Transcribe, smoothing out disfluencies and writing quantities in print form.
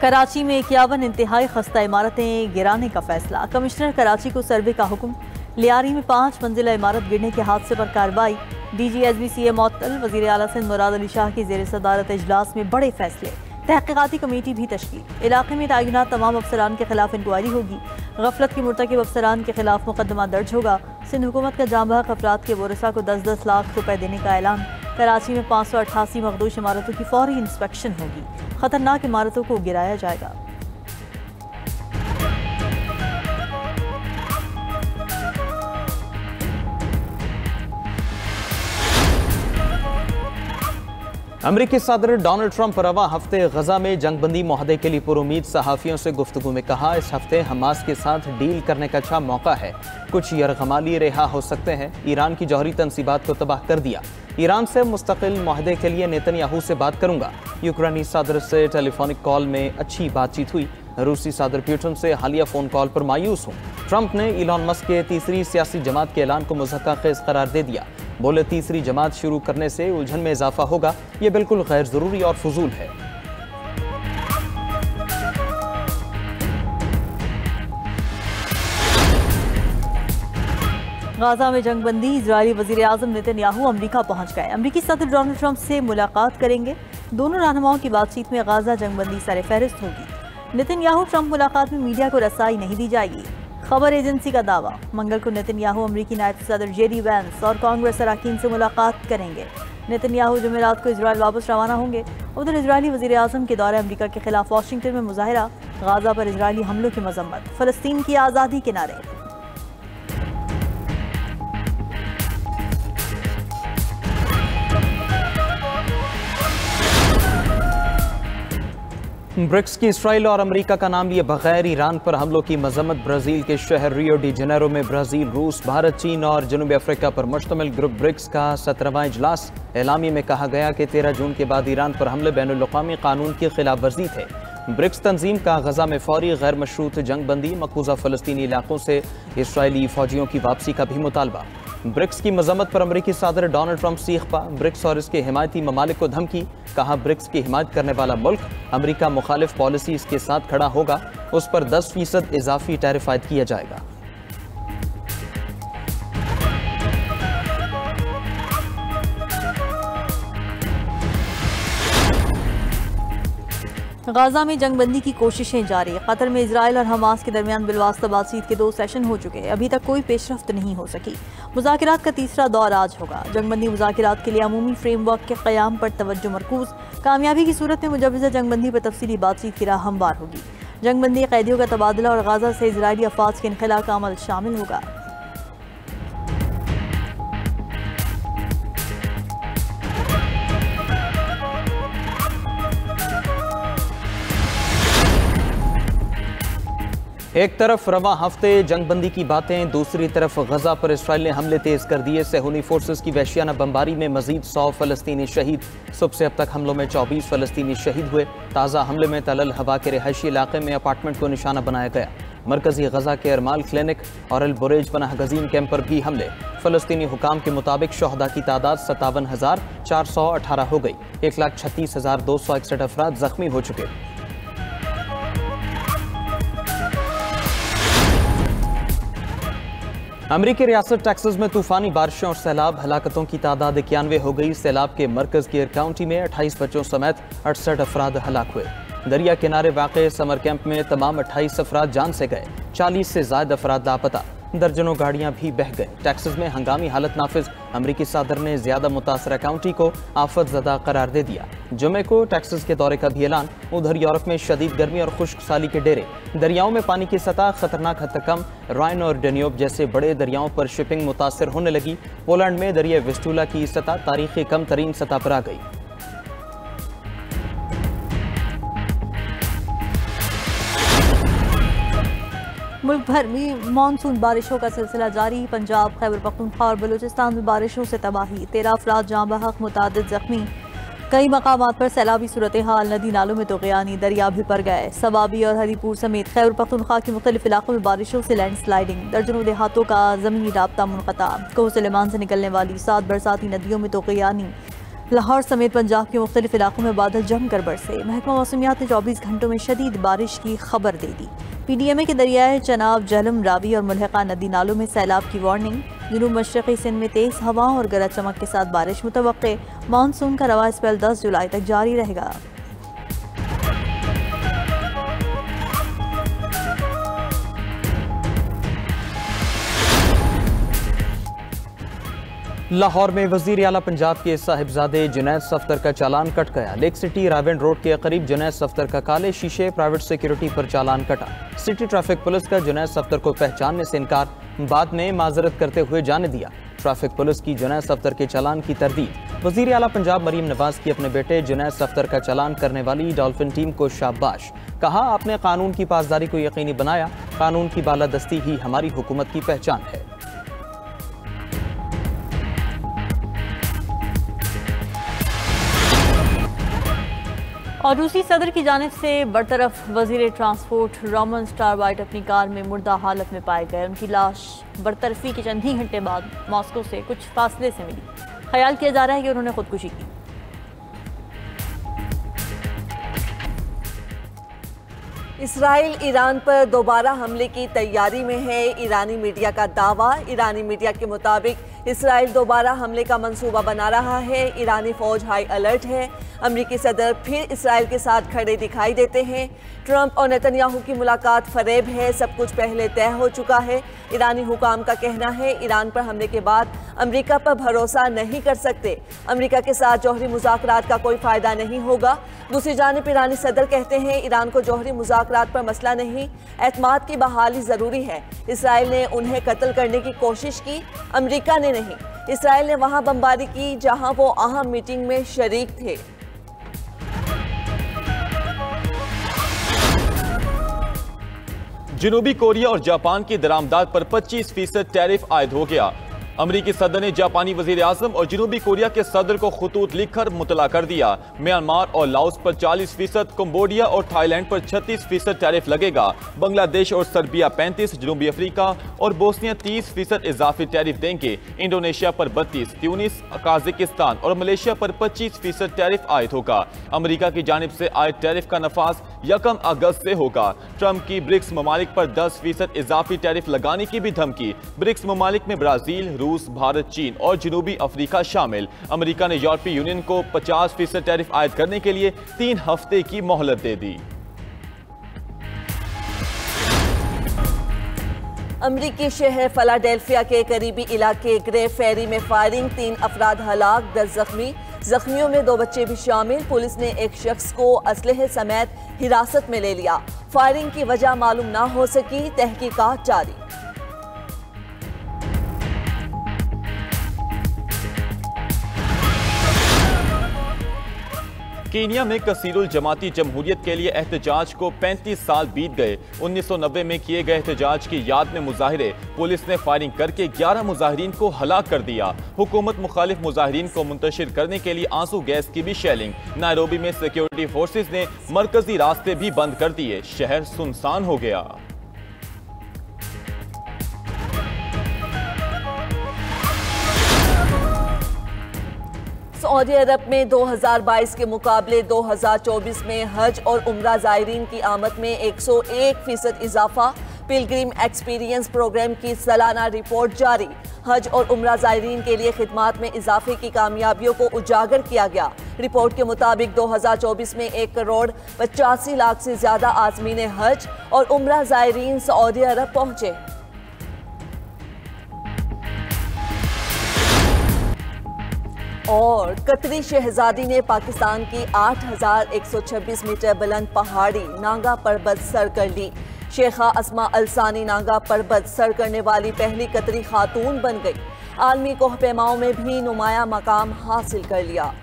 कराची में 51 इंतहाई खस्ता इमारतें गिराने का फैसला। कमिश्नर कराची को सर्वे का हुक्म। लियारी में 5 मंजिला इमारत गिरने के हादसे पर कार्रवाई। DGSBCA मुअत्तल। वज़ीर आला सिंध मुराद अली शाह की ज़ेर सदारत इजलास में बड़े फैसले। तहक़ीक़ाती कमेटी भी तश्कील। इलाके में तैनात तमाम अफसरान के खिलाफ इंक्वायरी होगी। गफलत के मुर्तकिब अफसरान के खिलाफ मुकदमा दर्ज होगा। सिंध हुकूमत का जाम बहक अफराद के वरिसा को 10-10 लाख रुपए देने का ऐलान। कराची में 588 मखदूश इमारतों की फौरी इंस्पेक्शन होगी। खतरनाक इमारतों को गिराया जाएगा। अमरीकी सदर डोनाल्ड ट्रंप रवा हफ्ते गजा में जंगबंदी मुआहदे के लिए पुरुमीद सहाफ़ियों से गुफ्तगू में कहा, इस हफ्ते हमास के साथ डील करने का अच्छा मौका है। कुछ यरगमाली रिहा हो सकते हैं। ईरान की जौहरी तनसीबात को तबाह कर दिया। ईरान से मुस्तकिल मुआहदे के लिए नेतन्याहू से बात करूंगा। यूक्रेनी सदर से टेलीफोनिक कॉल में अच्छी बातचीत हुई। रूसी सदर पुतिन से हालिया फ़ोन कॉल पर मायूस हूँ। ट्रंप ने इलॉन मस्क के तीसरी सियासी जमात के ऐलान को मुज़क्का खेज़ करार दे दिया। बोले, तीसरी जमात शुरू करने से उलझन में इजाफा होगा। ये बिल्कुल गैर ज़रूरी और फजूल है। गाजा में जंगबंदी। इजरायली वज़ीर आज़म नेतन्याहू अमरीका पहुंच गए। अमरीकी सदर डोनाल्ड ट्रंप से मुलाकात करेंगे। दोनों रहनुमाओं की बातचीत में गाजा जंगबंदी सरफहरिस्त होगी। नेतन्याहू ट्रंप मुलाकात में मीडिया को रसाई नहीं दी जाएगी। खबर एजेंसी का दावा। मंगल को नेतन्याहू अमरीकी नायब सदर JD वैंस और कांग्रेस अरकान से मुलाकात करेंगे। नेतन्याहू जुमेरात को इजराइल वापस रवाना होंगे। उधर इजरायली वज़ीर आज़म के दौरे अमरीका के खिलाफ वाशिंगटन में मुजाहरा। गाजा पर इजरायली हमलों की मजम्मत। फ़लस्तीन की आज़ादी के नारे। ब्रिक्स की इसराइल और अमेरिका का नाम लिए बगैर ईरान पर हमलों की मजम्मत। ब्राज़ील के शहर रियो डी जेनेरो में ब्राज़ील, रूस, भारत, चीन और जनूबी अफ्रीका पर मुश्तमिल ग्रुप ब्रिक्स का 17वां इजलास। एलामी में कहा गया कि 13 जून के बाद ईरान पर हमले बैनुल-अक़वामी कानून की खिलाफ वर्जी थे। ब्रिक्स तंजीम का गजा में फौरी गैर मशरूत जंग बंदी, मकबूजा फ़लस्तीनी इलाकों से इसराइली फ़ौजियों की वापसी का भी मुतालबा। ब्रिक्स की मजम्मत पर अमरीकी सदर डोनाल्ड ट्रंप सीख पा। ब्रिक्स और इसके हिमायती ममालिक को धमकी। कहा, ब्रिक्स की हिमायत करने वाला मुल्क अमरीका मुखालिफ पॉलिसी इसके साथ खड़ा होगा। उस पर 10% इजाफी टैरिफ आयद किया जाएगा। गाजा में जंगबंदी की कोशिशें जारी। कतर में इजराइल और हमास के दरमियान बिलवास्ता बातचीत के 2 सेशन हो चुके हैं। अभी तक कोई पेशरफ्त नहीं हो सकी। मुज़ाकिरात का तीसरा दौर आज होगा। जंगबंदी मुज़ाकिरात के लिए अमूमी फ्रेमवर्क के क़याम पर तवज्जो मरकूज। कामयाबी की सूरत में मुजव्वज़ा जंगबंदी पर तफसीली बातचीत की राह हमवार होगी। जंगबंदी कैदियों का तबादला और गाजा से इजरायली अफवाज के इनखला का अमल शामिल होगा। एक तरफ रवा हफ्ते जंगबंदी की बातें, दूसरी तरफ गजा पर इसराइल ने हमले तेज कर दिए। सेहूनी फोर्सेस की वहशियाना बमबारी में मजीद 100 फ़लस्तीनी शहीद। सुबह से अब तक हमलों में 24 फ़लस्तीनी शहीद हुए। ताज़ा हमले में तलल हवा के रिहायशी इलाके में अपार्टमेंट को निशाना बनाया गया। मरकजी गजा के अरमाल क्लिनिक और अल बुरेज पनाह गजीन कैंप पर भी हमले। फ़लस्तीनी हुकाम के मुताबिक शहदा की तादाद 57,418 हो गई। 1,36,261 अफराद जख्मी हो चुके। अमरीकी रियासत टेक्सास में तूफानी बारिशों और सैलाब, हलाकतों की तादाद 91 हो गई। सैलाब के मरकज कीर काउंटी में 28 बच्चों समेत 68 अफराद हलाक हुए। दरिया किनारे वाक़े समर कैंप में तमाम 28 अफराद जान से गए। 40 से ज़ायद अफराद लापता। दर्जनों गाड़ियां भी बह गए। टेक्सास में हंगामी हालत नाफिज। अमरीकी सदर ने ज्यादा मुतासरा काउंटी को आफत ज़दा करार दे दिया। जुमे को टेक्सास के दौरे का भी ऐलान। उधर यूरोप में शदीद गर्मी और खुश्क साली के डेरे। दरियाओं में पानी की सतह खतरनाक हद तक कम। राइन और डेन्यूब जैसे बड़े दरियाओं पर शिपिंग मुतासर होने लगी। पोलैंड में दरिया विस्टूला की सतह तारीखी कम तरीन सतह पर आ गई। मुल्क भर में मानसून बारिशों का सिलसिला जारी। पंजाब, खैबर पख्तूनख्वा और बलूचिस्तान में बारिशों से तबाही। 13 अफराद जाँ बहक, मुतादिद जख्मी। कई मकामात पर सैलाबी सूरत हाल। नदी नालों में तोग़यानी, दरिया भी भर गए। सवाबी और हरीपुर समेत खैबर पख्तूनख्वा के मुख्तलिफ इलाकों में बारिशों से लैंड स्लाइडिंग। दर्जनों देहातों का ज़मीनी राब्ता मुनक़ता। कोह सुलेमान से निकलने वाली 7 बरसाती नदियों में तोग़यानी। लाहौर समेत पंजाब के मुख्तलिफ इलाकों में बादल जमकर बरसे। महकमा मौसमियात ने 24 घंटों में शदीद बारिश की खबर दे दी। PDMA के दरियाए चनाब, झेलम, रावी और मुल्हिका नदी नालों में सैलाब की वार्निंग। जनूब मशरक़ी सिंध में तेज़ हवाओं और गरज चमक के साथ बारिश मुतवक्के। मानसून का रवा स्पेल 10 जुलाई तक जारी रहेगा। लाहौर में वज़ीर आला पंजाब के साहिबजादे जुनैद सफ्तर का चालान कट गया। लेक सिटी रावेंड रोड के करीब जुनैद सफ्तर का काले शीशे प्राइवेट सिक्योरिटी पर चालान कटा। सिटी ट्रैफिक पुलिस का जुनैद सफ्तर को पहचानने से इनकार, बाद में माजरत करते हुए जाने दिया। ट्रैफिक पुलिस की जुनैद सफ्तर के चालान की तरदीद। वज़ीर आला पंजाब मरीम नवाज की अपने बेटे जुनैद सफ्तर का चालान करने वाली डॉल्फिन टीम को शाबाश। कहा, आपने कानून की पासदारी को यकीनी बनाया। कानून की बालादस्ती ही हमारी हुकूमत की पहचान है। और रूसी सदर की जानिब से बरतरफ वजीर ट्रांसपोर्ट रोमन स्टारबाइट अपनी कार में मुर्दा हालत में पाए गए। उनकी लाश बरतरफी के चंद ही घंटे बाद मॉस्को से कुछ फासले से मिली। ख्याल किया जा रहा है कि उन्होंने खुदकुशी की। इसराइल ईरान पर दोबारा हमले की तैयारी में है। ईरानी मीडिया का दावा। ईरानी मीडिया के मुताबिक इसराइल दोबारा हमले का मंसूबा बना रहा है। ईरानी फौज हाई अलर्ट है। अमरीकी सदर फिर इसराइल के साथ खड़े दिखाई देते हैं। ट्रंप और नेतन्याहू की मुलाकात फरेब है। सब कुछ पहले तय हो चुका है। ईरानी हुकाम का कहना है, ईरान पर हमले के बाद अमरीका पर भरोसा नहीं कर सकते। अमरीका के साथ जौहरी मुज़ाकरात का कोई फ़ायदा नहीं होगा। दूसरी जानिब ईरानी सदर कहते हैं, ईरान को जौहरी मुज़ाकरात पर मसला नहीं, एतमाद की बहाली ज़रूरी है। इसराइल ने उन्हें कत्ल करने की कोशिश की, अमरीका ने नहीं। इसराइल ने वहाँ बमबारी की जहाँ वो अहम मीटिंग में शरीक थे। जनूबी कोरिया और जापान की दरामदात पर 25% टैरिफ आयद हो गया। अमरीकी सदर ने जापानी वजीर आजम और जनूबी कोरिया के सदर को खतूत लिखकर मुतला कर दिया। म्यांमार और लाओस पर 40%, कंबोडिया और थाईलैंड पर 36% टैरिफ लगेगा। बांग्लादेश और सर्बिया 35%, जनूबी अफ्रीका और बोस्निया 30% इजाफी टैरिफ देंगे। इंडोनेशिया पर 32%, ट्यूनिस, काजाकिस्तान और मलेशिया पर 25% टैरिफ आयद होगा। अमरीका की जानिब से आयद टैरिफ का नफाज 1 अगस्त से होगा। ट्रंप की ब्रिक्स ममालिक पर 10% इजाफी टैरिफ लगाने की भी धमकी। ब्रिक्स ममालिक में ब्राजील, रूस, भारत, चीन और जनूबी अफ्रीका शामिल। अमेरिका ने यूरोपीय यूनियन को 50% टैरिफ आयद करने के लिए 3 हफ्ते की मोहलत दे दी। अमरीकी शहर फिलाडेल्फिया के करीबी इलाके ग्रे फेरी में फायरिंग, 3 अफराद हलाक, 10 जख्मी। जख्मियों में 2 बच्चे भी शामिल। पुलिस ने एक शख्स को असलहे समेत हिरासत में ले लिया। फायरिंग की वजह मालूम ना हो सकी, तहकीकात जारी। कीनिया में कसीरुल जमाती जमहूरियत के लिए एहतजाज को 35 साल बीत गए। 1990 में किए गए एहतजाज की याद में मुजाहिरे। पुलिस ने फायरिंग करके 11 मुजाहिरीन को हलाक कर दिया। हुकूमत मुखालिफ मुजाहिरीन को मुंतशिर करने के लिए आंसू गैस की भी शेलिंग। नायरोबी में सिक्योरिटी फोर्सेज ने मरकजी रास्ते भी बंद कर दिए। शहर सुनसान हो गया। सऊदी अरब में 2022 के मुकाबले 2024 में हज और उम्रा ज़ायरीन की आमद में 101% इजाफा। पिलग्रिम एक्सपीरियंस प्रोग्राम की सालाना रिपोर्ट जारी। हज और उम्रा ज़ायरीन के लिए खिदमात में इजाफे की कामयाबियों को उजागर किया गया। रिपोर्ट के मुताबिक 2024 में 1,85,00,000 से ज़्यादा आज़मीन हज और उम्रा ज़ायरीन सऊदी अरब पहुँचे। और कतरी शहजादी ने पाकिस्तान की 8,126 मीटर बुलंद पहाड़ी नांगा पर्वत सर कर ली। शेखा अस्मा अलसानी नांगा पर्वत सर करने वाली पहली कतरी खातून बन गई। आलमी कोहपेमाओं में भी नुमाया मकाम हासिल कर लिया।